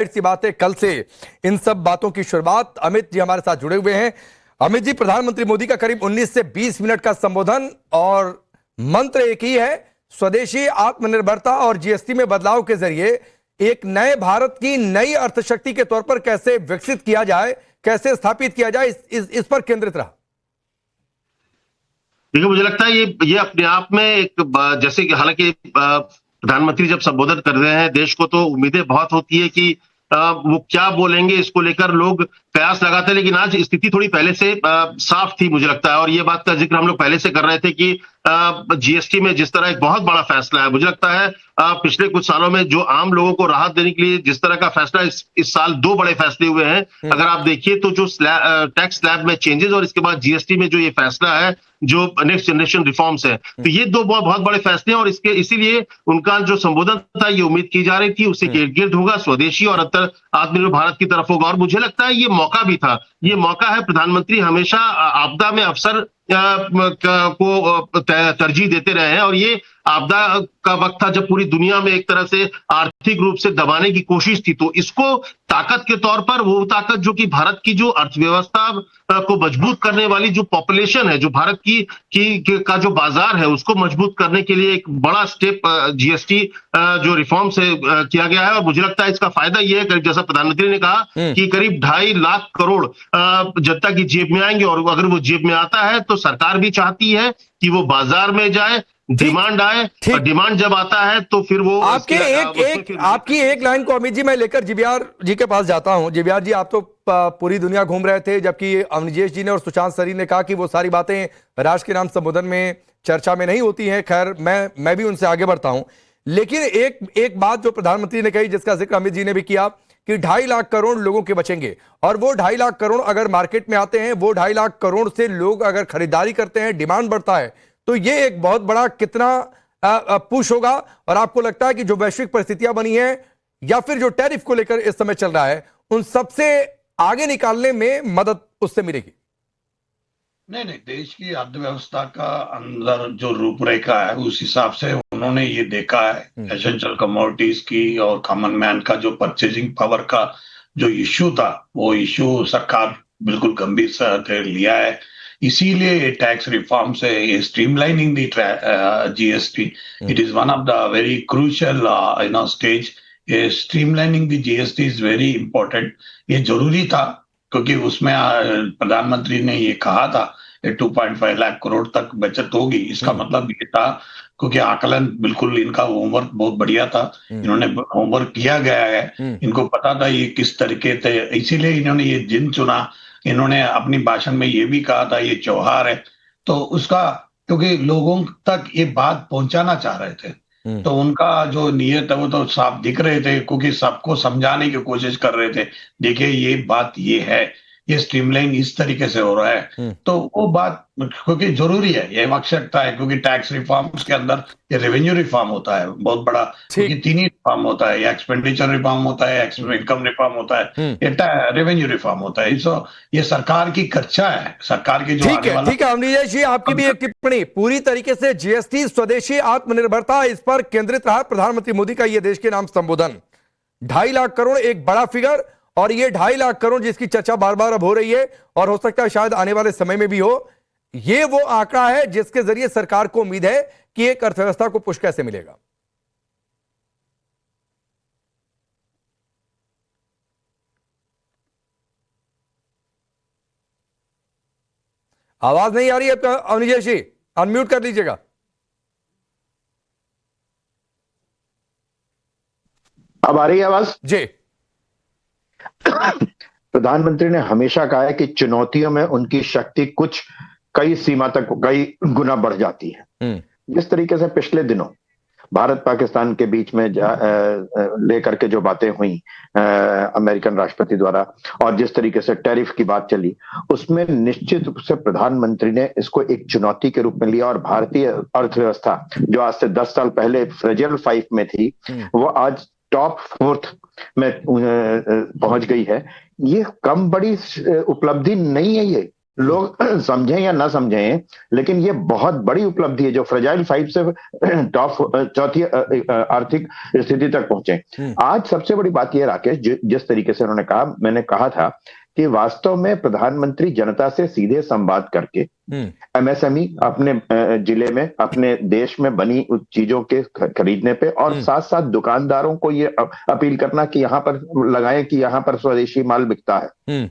सी बात है, कल से इन सब बातों की शुरुआत। अमित जी हमारे साथ जुड़े हुए हैं। अमित जी, प्रधानमंत्री मोदी का करीब 19 से 20 मिनट का संबोधन और मंत्र एक ही है, स्वदेशी, आत्मनिर्भरता और जीएसटी में बदलाव के जरिए एक नए भारत की नई अर्थशक्ति के तौर पर कैसे विकसित किया जाए, कैसे स्थापित किया जाए, इस पर केंद्रित रहा। देखिए, मुझे लगता है ये अपने आप में एक जैसे कि हालांकि प्रधानमंत्री जब संबोधित कर रहे हैं देश को, तो उम्मीदें बहुत होती है कि वो क्या बोलेंगे, इसको लेकर लोग कयास लगाते हैं। लेकिन आज स्थिति थोड़ी पहले से साफ थी, मुझे लगता है। और ये बात का जिक्र हम लोग पहले से कर रहे थे कि जीएसटी में जिस तरह एक बहुत बड़ा फैसला है, मुझे लगता है पिछले कुछ सालों में जो आम लोगों को राहत देने के लिए जिस तरह का फैसला इस साल 2 बड़े फैसले हुए हैं। अगर आप देखिए तो जो टैक्स स्लैब में चेंजेस और इसके बाद जीएसटी में जो ये फैसला है, जो नेक्स्ट जनरेशन रिफॉर्म्स है, तो ये 2 बहुत बड़े फैसले हैं। और इसीलिए उनका जो संबोधन था, ये उम्मीद की जा रही थी उससे इर्द गिर्द होगा, स्वदेशी और आत्मनिर्भर भारत की तरफ होगा। और मुझे लगता है ये मौका भी था, ये मौका है। प्रधानमंत्री हमेशा आपदा में अवसर को तरजीह देते रहे हैं। और ये आपदा का वक्त था जब पूरी दुनिया में एक तरह से आर्थिक रूप से दबाने की कोशिश थी। तो इसको ताकत के तौर पर, वो ताकत जो कि भारत की जो अर्थव्यवस्था को मजबूत करने वाली जो पॉपुलेशन है, जो भारत का जो बाजार है, उसको मजबूत करने के लिए एक बड़ा स्टेप जीएसटी जो रिफॉर्म से किया गया है। और मुझे लगता है इसका फायदा ये है, जैसा प्रधानमंत्री ने कहा कि करीब 2.5 लाख करोड़ जनता की जेब में आएंगे। और अगर वो जेब में आता है तो सरकार भी चाहती है कि वो बाजार में जाए, डिमांड आए, और डिमांड जब आता है तो फिर वो आपकी एक लाइन को अमित जी मैं लेकर जिबियार जी के पास जाता हूं। जिबियार जी, आप तो पूरी दुनिया घूम रहे थे, जबकि अवनिजेश जी ने और सुशांत सरी ने कहा कि वो सारी बातें राष्ट्र के नाम संबोधन में चर्चा में नहीं होती हैं। खैर, मैं भी उनसे आगे बढ़ता हूं। लेकिन एक बात जो प्रधानमंत्री ने कही, जिसका जिक्र अमित जी ने भी किया, कि 2.5 लाख करोड़ लोगों के बचेंगे। और वो 2.5 लाख करोड़ अगर मार्केट में आते हैं, वो 2.5 लाख करोड़ से लोग अगर खरीदारी करते हैं, डिमांड बढ़ता है, तो ये एक बहुत बड़ा कितना पुश होगा। और आपको लगता है कि जो वैश्विक परिस्थितियां बनी है या फिर जो टैरिफ को लेकर इस समय चल रहा है, उन सबसे आगे निकालने में मदद उससे मिलेगी? नहीं, देश की अर्थव्यवस्था का अंदर जो रूपरेखा है, उस हिसाब से उन्होंने ये देखा है एसेंशियल कमोडिटीज की और कॉमन मैन का जो परचेजिंग पावर का जो इश्यू था, वो इश्यू सरकार बिल्कुल गंभीर से लिया है। इसीलिए टैक्स रिफॉर्म से ये streamlining the GST, it is one of the very crucial stage. ये streamlining the GST is very important. ये जरूरी था क्योंकि उसमें प्रधानमंत्री ने ये कहा था 2.5 लाख करोड़ तक बचत होगी। इसका मतलब ये था, क्योंकि आकलन बिल्कुल इनका होमवर्क बहुत बढ़िया था, इन्होंने होमवर्क किया गया है, इनको पता था ये किस तरीके से, इसीलिए इन्होंने ये दिन चुना। इन्होंने अपनी भाषण में ये भी कहा था ये त्योहार है, तो उसका, क्योंकि लोगों तक ये बात पहुंचाना चाह रहे थे, तो उनका जो नियत है वो तो साफ दिख रहे थे, क्योंकि सबको समझाने की कोशिश कर रहे थे। देखिए, ये बात ये है, ये स्ट्रीमलाइन इस तरीके से हो रहा है। तो वो बात क्योंकि जरूरी है, ये आवश्यकता है, क्योंकि टैक्स रिफॉर्म्स के अंदर ये रेवेन्यू रिफॉर्म होता है बहुत बड़ा, क्योंकि 3 ही रिफॉर्म होता है, एक्सपेंडिचर रिफॉर्म होता है, इनकम रिफॉर्म होता है, ये रेवेन्यू रिफॉर्म होता है। सो ये सरकार की कक्षा है, सरकार की जो आगे वाला। ठीक है अवनीश जी, आपकी भी एक टिप्पणी। पूरी तरीके से जीएसटी, स्वदेशी, आत्मनिर्भरता, इस पर केंद्रित रहा प्रधानमंत्री मोदी का ये देश के नाम संबोधन। 2.5 लाख करोड़ एक बड़ा फिगर, और ये 2.5 लाख करोड़ जिसकी चर्चा बार बार अब हो रही है, और हो सकता है शायद आने वाले समय में भी हो, ये वो आंकड़ा है जिसके जरिए सरकार को उम्मीद है कि एक अर्थव्यवस्था को पुश कैसे मिलेगा। आवाज नहीं आ रही है अवनीश जी, अनम्यूट कर लीजिएगा। अब आ रही है आवाज जी। प्रधानमंत्री ने हमेशा कहा है कि चुनौतियों में उनकी शक्ति कई सीमा तक, कई गुना बढ़ जाती है। जिस तरीके से पिछले दिनों भारत पाकिस्तान के बीच में लेकर के जो बातें हुई अमेरिकन राष्ट्रपति द्वारा, और जिस तरीके से टैरिफ की बात चली, उसमें निश्चित रूप से प्रधानमंत्री ने इसको एक चुनौती के रूप में लिया। और भारतीय अर्थव्यवस्था जो आज से 10 साल पहले फ्रेजाइल 5 में थी, वो आज टॉप 4th में पहुंच गई है। ये कम बड़ी उपलब्धि नहीं है, ये लोग समझें या ना समझें, लेकिन ये बहुत बड़ी उपलब्धि है जो फ्रेजाइल 5 से टॉप चौथी आर्थिक स्थिति तक पहुंचे। आज सबसे बड़ी बात यह राकेश, जिस तरीके से उन्होंने कहा, मैंने कहा था कि वास्तव में प्रधानमंत्री जनता से सीधे संवाद करके एमएसएमई अपने जिले में, अपने देश में बनी चीजों के खरीदने पे, और साथ साथ दुकानदारों को ये अपील करना कि यहाँ पर लगाएं कि यहाँ पर स्वदेशी माल बिकता है।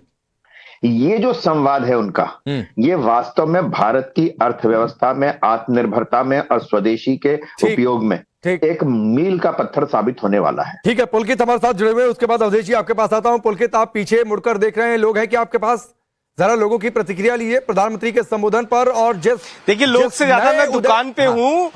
ये जो संवाद है उनका, ये वास्तव में भारत की अर्थव्यवस्था में, आत्मनिर्भरता में और स्वदेशी के उपयोग में एक मील का पत्थर साबित होने वाला है। ठीक है, पुलकित हमारे साथ जुड़े हुए हैं। उसके बाद अवधेश जी आपके पास आता हूं। पुलकित, आप पीछे मुड़कर देख रहे हैं, लोग हैं कि आपके पास, जरा लोगों की प्रतिक्रिया लीजिए प्रधानमंत्री के संबोधन पर। और देखिए, लोग से ज्यादा मैं दुकान पे हूँ,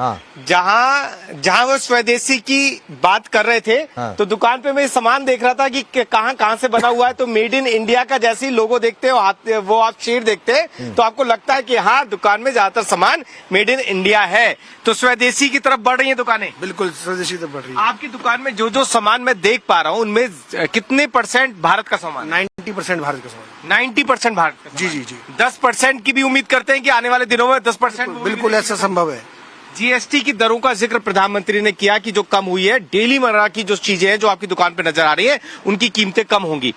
जहाँ वो स्वदेशी की बात कर रहे थे, तो दुकान पे मैं सामान देख रहा था कि कहाँ से बना हुआ है। तो मेड इन इंडिया का जैसे ही लोगो देखते हो, वो आप शेर देखते हैं, तो आपको लगता है कि हाँ, दुकान में ज्यादातर सामान मेड इन इंडिया है। तो स्वदेशी की तरफ बढ़ रही है दुकानें। बिल्कुल स्वदेशी तरफ बढ़ रही है। आपकी दुकान में जो सामान मैं देख पा रहा हूँ, उनमें कितने % भारत का सामान? 90% भारत का सामान। 90% भारत का? जी। 10% की भी उम्मीद करते हैं कि आने वाले दिनों में 10%? बिल्कुल ऐसा संभव है। जीएसटी की दरों का जिक्र प्रधानमंत्री ने किया कि जो कम हुई है, डेली मर्रा की जो चीजें हैं जो आपकी दुकान पे नजर आ रही है, उनकी कीमतें कम होंगी।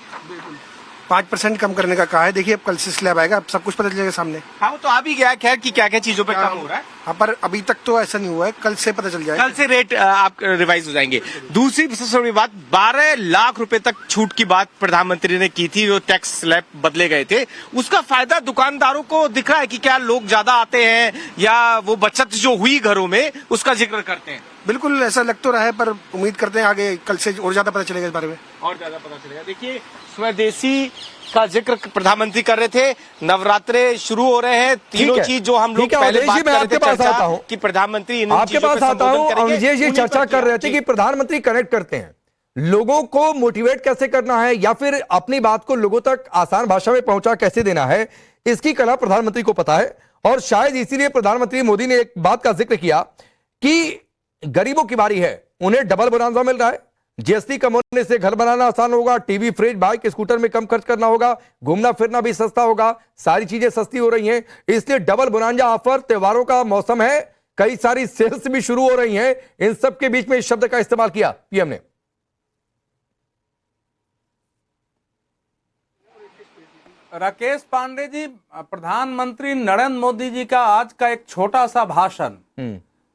5% कम करने का कहा है। देखिए, अब कल से स्लैब आएगा, अब सब कुछ पता चलेगा सामने। हाँ, वो तो आ भी गया है खैर कि क्या क्या चीजों पे कम हो रहा है। हाँ, पर अभी तक तो ऐसा नहीं हुआ है, कल से पता चल जाएगा। कल से रेट आप रिवाइज हो जाएंगे। दूसरी सबसे बड़ी बात, 12 लाख रुपए तक छूट की बात प्रधानमंत्री ने की थी, जो टैक्स स्लैब बदले गए थे। उसका फायदा दुकानदारों को दिख रहा है कि क्या लोग ज्यादा आते हैं, या वो बचत जो हुई घरों में उसका जिक्र करते हैं? बिल्कुल ऐसा लग तो रहा है, पर उम्मीद करते हैं आगे कल से और ज्यादा पता चलेगा इस बारे में। और ज्यादा पता चलेगा। देखिए, स्वदेशी का जिक्र प्रधानमंत्री कर रहे थे, नवरात्रे शुरू हो रहे हैं, तीनों चीज जो हम लोग पहले बात कर रहे थे, चर्चा कि प्रधानमंत्री आपके पास आता हूं। अवधेश जी चर्चा कर रहे थे कि प्रधानमंत्री कनेक्ट करते हैं, लोगों को मोटिवेट कैसे करना है, या फिर अपनी बात को लोगों तक आसान भाषा में पहुंचा कैसे देना है, इसकी कला प्रधानमंत्री को पता है। और शायद इसीलिए प्रधानमंत्री मोदी ने एक बात का जिक्र किया कि गरीबों की बारी है, उन्हें डबल बोनस मिल रहा है। जीएसटी कम होने से घर बनाना आसान होगा, टीवी, फ्रिज, बाइक, स्कूटर में कम खर्च करना होगा, घूमना फिरना भी सस्ता होगा, सारी चीजें सस्ती हो रही हैं, इसलिए डबल बोनांजा ऑफर, त्योहारों का मौसम है, कई सारी सेल्स भी शुरू हो रही हैं। इन सब के बीच में इस शब्द का इस्तेमाल किया पीएम ने। राकेश पांडे जी, प्रधानमंत्री नरेंद्र मोदी जी का आज का एक छोटा सा भाषण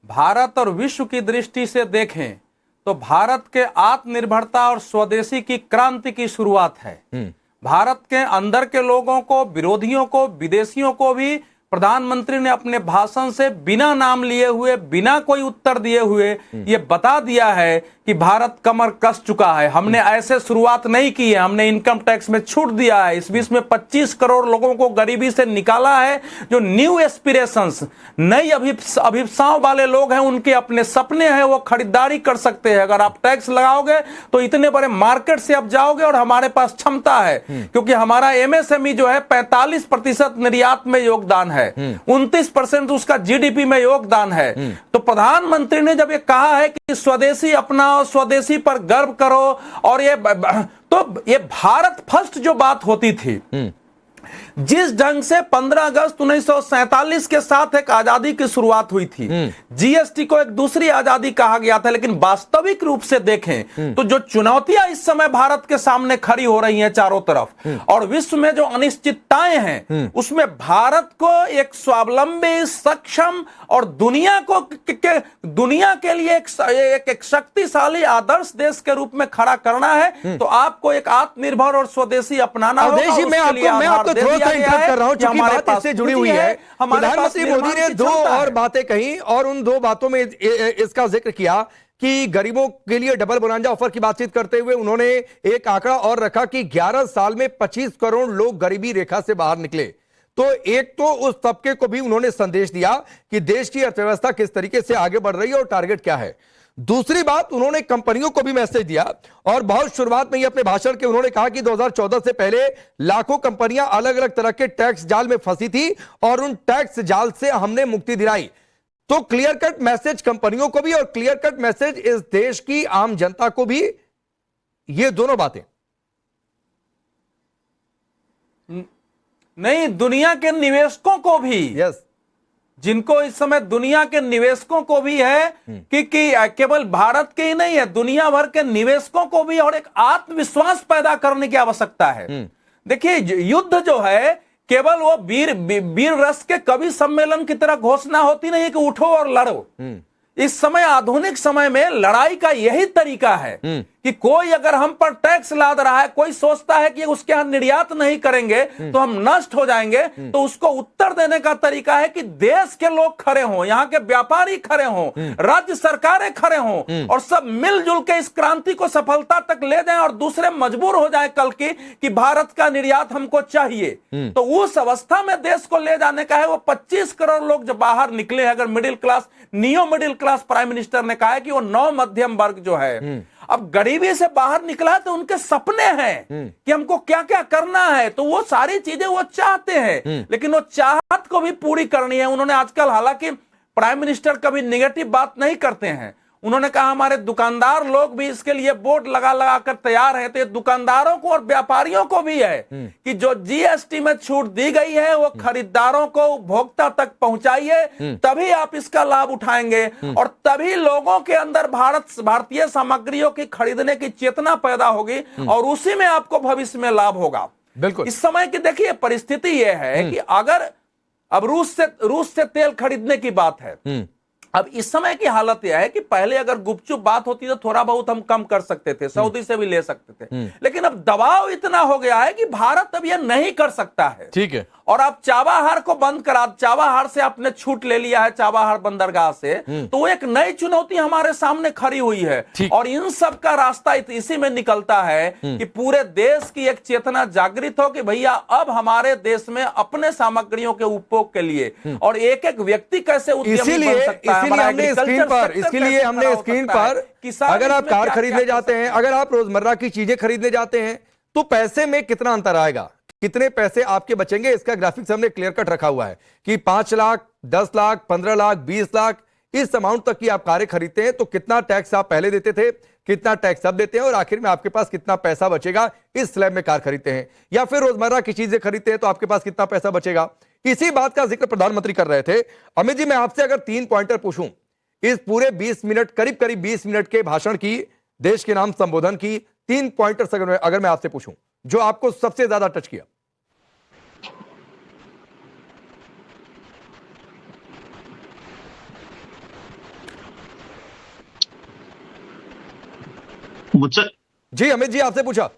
भारत और विश्व की दृष्टि से देखें तो भारत के आत्मनिर्भरता और स्वदेशी की क्रांति की शुरुआत है। भारत के अंदर के लोगों को, विरोधियों को, विदेशियों को भी प्रधानमंत्री ने अपने भाषण से बिना नाम लिए हुए, बिना कोई उत्तर दिए हुए ये बता दिया है कि भारत कमर कस चुका है। हमने ऐसे शुरुआत नहीं की है, हमने इनकम टैक्स में छूट दिया है, इस बीच में 25 करोड़ लोगों को गरीबी से निकाला है। जो न्यू एस्पिरेशंस, नई अभिप्साओं वाले लोग हैं, उनके अपने सपने हैं, वो खरीदारी कर सकते हैं। अगर आप टैक्स लगाओगे तो इतने बड़े मार्केट से आप जाओगे, और हमारे पास क्षमता है, क्योंकि हमारा एमएसएमई जो है 45% निर्यात में योगदान है, 29% उसका जीडीपी में योगदान है। तो प्रधानमंत्री ने जब ये कहा है कि स्वदेशी अपनाओ, स्वदेशी पर गर्व करो, और ये भारत फर्स्ट जो बात होती थी, जिस ढंग से 15 अगस्त 1947 के साथ एक आजादी की शुरुआत हुई थी, जीएसटी को एक दूसरी आजादी कहा गया था, लेकिन वास्तविक रूप से देखें तो जो चुनौतियां इस समय भारत के सामने खड़ी हो रही हैं चारों तरफ, और विश्व में जो अनिश्चितताएं हैं, उसमें भारत को एक स्वावलंबी, सक्षम और दुनिया के लिए एक शक्तिशाली आदर्श देश के रूप में खड़ा करना है। तो आपको एक आत्मनिर्भर और स्वदेशी अपनाना होगा। कर रहा हूं क्योंकि बात इससे जुड़ी हुई है। प्रधानमंत्री मोदी ने 2 और बातें कही, और उन 2 बातों में इसका जिक्र किया कि गरीबों के लिए डबल बोनांजा ऑफर की बातचीत करते हुए उन्होंने एक आंकड़ा और रखा कि 11 साल में 25 करोड़ लोग गरीबी रेखा से बाहर निकले। तो एक तो उस तबके को भी उन्होंने संदेश दिया कि देश की अर्थव्यवस्था किस तरीके से आगे बढ़ रही है और टारगेट क्या है। दूसरी बात, उन्होंने कंपनियों को भी मैसेज दिया, और बहुत शुरुआत में ही अपने भाषण के उन्होंने कहा कि 2014 से पहले लाखों कंपनियां अलग अलग तरह के टैक्स जाल में फंसी थी, और उन टैक्स जाल से हमने मुक्ति दिलाई। तो क्लियर कट मैसेज कंपनियों को भी और क्लियर कट मैसेज इस देश की आम जनता को भी, ये दोनों बातें। नहीं, दुनिया के निवेशकों को भी, यस, जिनको इस समय दुनिया के निवेशकों को भी है कि केवल भारत के ही नहीं है, दुनिया भर के निवेशकों को भी और एक आत्मविश्वास पैदा करने की आवश्यकता है। देखिए, युद्ध जो है केवल वो वीर रस के कवि सम्मेलन की तरह घोषणा होती नहीं है कि उठो और लड़ो। इस समय आधुनिक समय में लड़ाई का यही तरीका है कि कोई अगर हम पर टैक्स लाद रहा है, कोई सोचता है कि उसके यहां निर्यात नहीं करेंगे तो हम नष्ट हो जाएंगे, तो उसको उत्तर देने का तरीका है कि देश के लोग खड़े हों, यहां के व्यापारी खड़े हों, राज्य सरकारें खड़े हों और सब मिलजुल के इस क्रांति को सफलता तक ले जाएं और दूसरे मजबूर हो जाए कल की कि भारत का निर्यात हमको चाहिए। तो उस अवस्था में देश को ले जाने का है। वो 25 करोड़ लोग जो बाहर निकले हैं, अगर middle class, neo middle class prime minister ने कहा है कि वो 9 मध्यम वर्ग जो है अब गरीबी से बाहर निकला, तो उनके सपने हैं कि हमको क्या क्या करना है, तो वो सारी चीजें वो चाहते हैं, लेकिन वो चाहत को भी पूरी करनी है। उन्होंने आजकल, हालांकि प्राइम मिनिस्टर कभी निगेटिव बात नहीं करते हैं, उन्होंने कहा हमारे दुकानदार लोग भी इसके लिए बोर्ड लगा लगा कर तैयार हैं। तो ये दुकानदारों को और व्यापारियों को भी है कि जो जीएसटी में छूट दी गई है वो खरीदारों को, उपभोक्ता तक पहुंचाइए, तभी आप इसका लाभ उठाएंगे और तभी लोगों के अंदर भारतीय सामग्रियों की खरीदने की चेतना पैदा होगी और उसी में आपको भविष्य में लाभ होगा। बिल्कुल। इस समय की देखिए परिस्थिति यह है कि अगर अब रूस से तेल खरीदने की बात है, अब इस समय की हालत यह है कि पहले अगर गुपचुप बात होती तो थोड़ा बहुत हम कम कर सकते थे, सऊदी से भी ले सकते थे, लेकिन अब दबाव इतना हो गया है कि भारत अब यह नहीं कर सकता है। ठीक है। और आप चाबाहार को बंद करा, चाबाहार से आपने छूट ले लिया है, चाबाहार बंदरगाह से, तो वो एक नई चुनौती हमारे सामने खड़ी हुई है। और इन सब का रास्ता इसी में निकलता है कि पूरे देश की एक चेतना जागृत हो कि भैया अब हमारे देश में अपने सामग्रियों के उपभोग के लिए और एक एक व्यक्ति कैसे उद्यमी बन सकता है। इसीलिए हमने स्क्रीन पर अगर आप कार खरीदने जाते हैं, अगर आप रोजमर्रा की चीजें खरीदने जाते हैं, तो पैसे में कितना अंतर आएगा, कितने पैसे आपके बचेंगे, इसका ग्राफिक्स हमने क्लियर कट रखा हुआ है कि 5 लाख, 10 लाख, 15 लाख, 20 लाख, इस अमाउंट तक की आप कारें खरीदते हैं तो कितना टैक्स आप पहले देते थे, कितना टैक्स अब देते हैं और आखिर में आपके पास कितना पैसा बचेगा इस स्लैब में कार खरीदते हैं, या फिर रोजमर्रा की चीजें खरीदते हैं तो आपके पास कितना पैसा बचेगा। इसी बात का जिक्र प्रधानमंत्री कर रहे थे। अमित जी, मैं आपसे अगर 3 पॉइंटर पूछूं इस पूरे 20 मिनट, करीब 20 मिनट के भाषण की, देश के नाम संबोधन की, 3 पॉइंटर्स अगर मैं आपसे पूछूं जो आपको सबसे ज्यादा टच किया। मुझसे जी अमित जी, आपसे पूछा।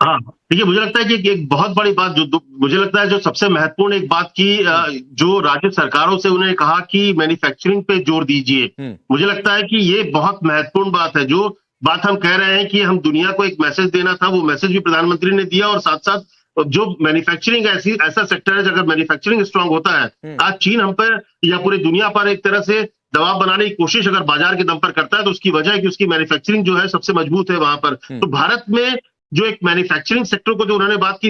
हाँ, देखिए, मुझे लगता है कि एक बहुत बड़ी बात जो मुझे लगता है जो सबसे महत्वपूर्ण एक बात की, जो राज्य सरकारों से उन्होंने कहा कि मैन्युफैक्चरिंग पे जोर दीजिए। मुझे लगता है कि ये बहुत महत्वपूर्ण बात है। जो बात हम कह रहे हैं कि हम दुनिया को एक मैसेज देना था, वो मैसेज भी प्रधानमंत्री ने दिया और साथ साथ जो मैन्युफैक्चरिंग ऐसा सेक्टर है, अगर मैन्युफैक्चरिंग स्ट्रांग होता है, आज चीन हम पर या पूरी दुनिया पर एक तरह से दबाव बनाने की कोशिश अगर बाजार के दम पर करता है तो उसकी वजह है कि उसकी मैन्युफैक्चरिंग जो है सबसे मजबूत है वहां पर। तो भारत में जो एक मैन्युफैक्चरिंग सेक्टर को जो उन्होंने बात की,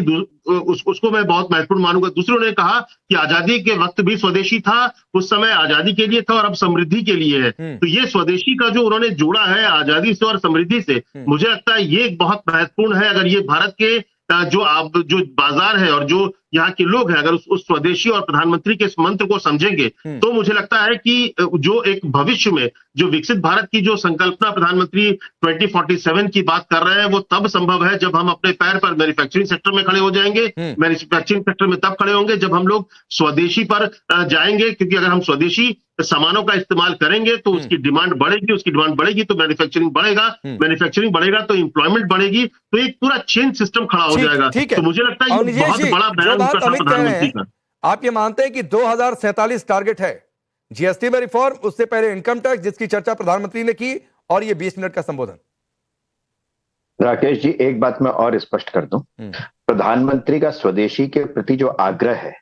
उसको मैं बहुत महत्वपूर्ण मानूंगा। दूसरे उन्होंने कहा कि आजादी के वक्त भी स्वदेशी था, उस समय आजादी के लिए था और अब समृद्धि के लिए है। तो ये स्वदेशी का जो उन्होंने जोड़ा है आजादी से और समृद्धि से, मुझे लगता है ये एक बहुत महत्वपूर्ण है। अगर ये भारत के जो बाजार है और जो यहाँ के लोग हैं, अगर उस स्वदेशी और प्रधानमंत्री के इस मंत्र को समझेंगे तो मुझे लगता है कि जो एक भविष्य में जो विकसित भारत की जो संकल्पना प्रधानमंत्री 2047 की बात कर रहे हैं, वो तब संभव है जब हम अपने पैर पर मैन्युफैक्चरिंग सेक्टर में खड़े हो जाएंगे। मैन्युफैक्चरिंग सेक्टर में तब खड़े होंगे जब हम लोग स्वदेशी पर जाएंगे, क्योंकि अगर हम स्वदेशी सामानों का इस्तेमाल करेंगे तो उसकी डिमांड बढ़ेगी, उसकी डिमांड बढ़ेगी तो मैन्युफैक्चरिंग बढ़ेगा, मैन्युफैक्चरिंग बढ़ेगा तो एम्प्लॉयमेंट बढ़ेगी, तो एक पूरा चेन सिस्टम खड़ा हो जाएगा। तो मुझे लगता है ये बहुत बड़ा बयान प्रधानमंत्री का। आप ये मानते हैं कि 2047 टारगेट है जीएसटी में रिफॉर्म, उससे पहले इनकम टैक्स जिसकी चर्चा प्रधानमंत्री ने की, और ये 20 मिनट का संबोधन। राकेश जी, एक बात मैं और स्पष्ट कर दूं, प्रधानमंत्री का स्वदेशी के प्रति जो आग्रह है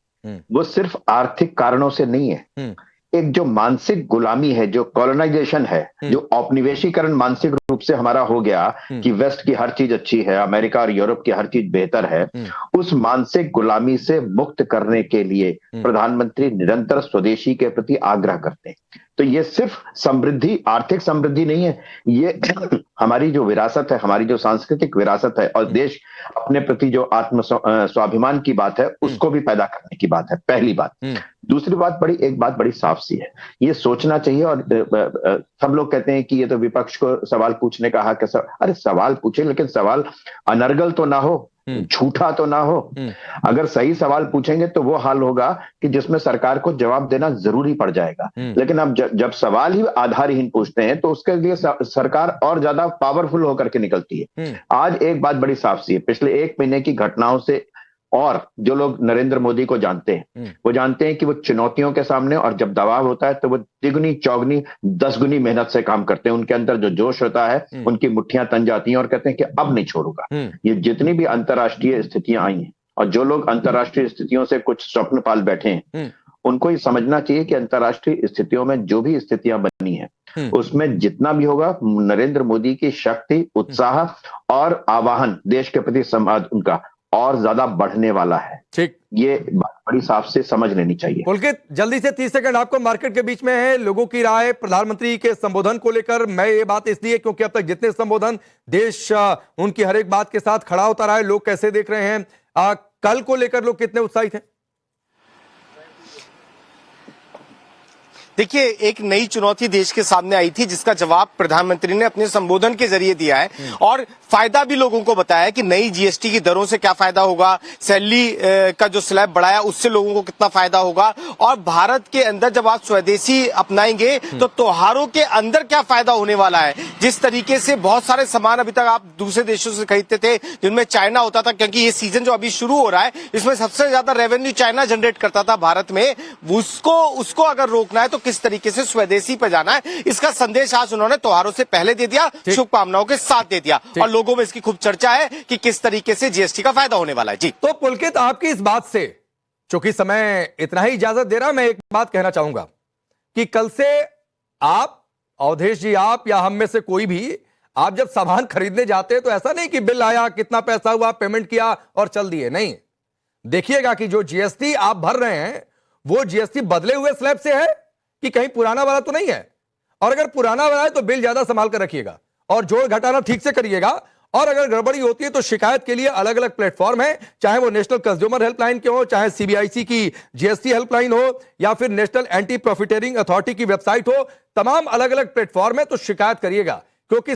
वो सिर्फ आर्थिक कारणों से नहीं है। एक जो मानसिक गुलामी है, जो कॉलोनाइजेशन है, जो औपनिवेशीकरण मानसिक रूप से हमारा हो गया कि वेस्ट की हर चीज अच्छी है, अमेरिका और यूरोप की हर चीज बेहतर है, उस मानसिक गुलामी से मुक्त करने के लिए प्रधानमंत्री निरंतर स्वदेशी के प्रति आग्रह करते हैं। तो ये सिर्फ समृद्धि, आर्थिक समृद्धि नहीं है, ये हमारी जो विरासत है, हमारी जो सांस्कृतिक विरासत है और देश अपने प्रति जो आत्म स्वाभिमान की बात है उसको भी पैदा करने की बात है, पहली बात। दूसरी बात, एक बात बड़ी साफ सी है, ये सोचना चाहिए। और सब लोग कहते हैं कि ये तो विपक्ष को सवाल पूछने का हक है। अरे सवाल पूछे, लेकिन सवाल अनर्गल तो ना हो, झूठा तो ना हो। अगर सही सवाल पूछेंगे तो वो हाल होगा कि जिसमें सरकार को जवाब देना जरूरी पड़ जाएगा। लेकिन अब जब सवाल ही आधारहीन पूछते हैं तो उसके लिए सरकार और ज्यादा पावरफुल होकर के निकलती है। आज एक बात बड़ी साफ सी है, पिछले 1 महीने की घटनाओं से, और जो लोग नरेंद्र मोदी को जानते हैं वो जानते हैं कि वो चुनौतियों के सामने, और जब दबाव होता है तो वो तिगुनी चौगनी 10 गुनी मेहनत से काम करते हैं। उनके अंदर जो जोश होता है, उनकी मुट्ठियां तन जाती हैं और कहते हैं कि अब नहीं छोड़ूंगा। ये जितनी भी अंतर्राष्ट्रीय स्थितियां आई हैं, और जो लोग अंतर्राष्ट्रीय स्थितियों से कुछ स्वप्न पाल बैठे हैं, उनको ये समझना चाहिए कि अंतर्राष्ट्रीय स्थितियों में जो भी स्थितियां बनी है उसमें जितना भी होगा, नरेंद्र मोदी की शक्ति, उत्साह और आवाहन देश के प्रति संवाद उनका और ज्यादा बढ़ने वाला है। ठीक, ये बात बड़ी साफ से समझ लेनी चाहिए। पुलकित, जल्दी से 30 सेकंड आपको, मार्केट के बीच में है, लोगों की राय प्रधानमंत्री के संबोधन को लेकर। मैं ये बात इसलिए क्योंकि अब तक जितने संबोधन देश उनकी हर एक बात के साथ खड़ा होता रहा है, लोग कैसे देख रहे हैं? कल को लेकर लोग कितने उत्साहित हैं? देखिए, एक नई चुनौती देश के सामने आई थी जिसका जवाब प्रधानमंत्री ने अपने संबोधन के जरिए दिया है, और फायदा भी लोगों को बताया कि नई जीएसटी की दरों से क्या फायदा होगा, सैलरी का जो स्लैब बढ़ाया उससे लोगों को कितना फायदा होगा, और भारत के अंदर जब आप स्वदेशी अपनाएंगे तो त्योहारों के अंदर क्या फायदा होने वाला है। जिस तरीके से बहुत सारे सामान अभी तक आप दूसरे देशों से खरीदते थे जिनमें चाइना होता था, क्योंकि ये सीजन जो अभी शुरू हो रहा है इसमें सबसे ज्यादा रेवेन्यू चाइना जनरेट करता था भारत में, उसको अगर रोकना है तो किस तरीके से स्वदेशी पे जाना है, इसका संदेश आज उन्होंने त्योहारों से पहले दे दिया, शुभकामनाओं के साथ दे दिया, और लोगों में इसकी खूब चर्चा है कि किस तरीके से जीएसटी का फायदा होने वाला है। जी तो पुलकित, आपकी इस बात से, चूंकि समय इतना ही इजाजत दे रहा, मैं एक बात कहना चाहूंगा कि कल से आप, अवधेश जी, आप या हम में से कोई भी, आप जब सामान खरीदने जाते हैं तो ऐसा नहीं कि बिल आया, कितना पैसा हुआ, पेमेंट किया और चल दिए। नहीं, देखिएगा कि जो जीएसटी आप भर रहे हैं वो जीएसटी बदले हुए स्लैब से है कि कहीं पुराना वाला तो नहीं है। और अगर पुराना वाला है तो बिल ज्यादा संभाल कर रखिएगा और जोड़ घटाना ठीक से करिएगा। और अगर गड़बड़ी होती है तो शिकायत के लिए अलग अलग प्लेटफॉर्म है, चाहे वो नेशनल कंज्यूमर हेल्पलाइन के हो, चाहे सीबीआईसी की जीएसटी हेल्पलाइन हो, या फिर नेशनल एंटी प्रॉफिटेरिंग अथॉरिटी की वेबसाइट हो, तमाम अलग अलग प्लेटफॉर्म है, तो शिकायत करिएगा। क्योंकि